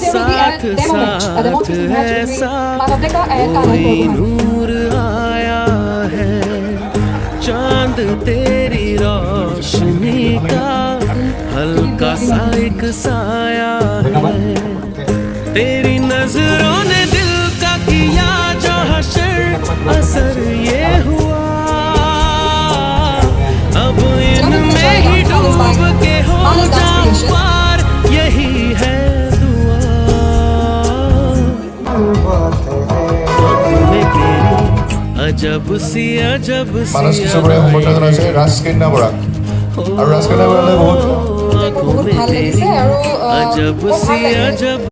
साथ साथ ऐसा कोई नूर आया है, चांद तेरी रोशनी का हल्का सा एक साया है, तेरी नजरों ने दिल का किया जो हशर, असर ये हुआ अब इनमें ही डूब के हो जाऊं पार, यही है दुआ। अजब सी मानस किशोरे সম্বৰ্ধনা জনাইছে ৰাজকন্যা বৰাক আৰু ৰাজকন্যা বৰালে বহুত বহুত ভাল লাগিছে আৰু अजब सी अजब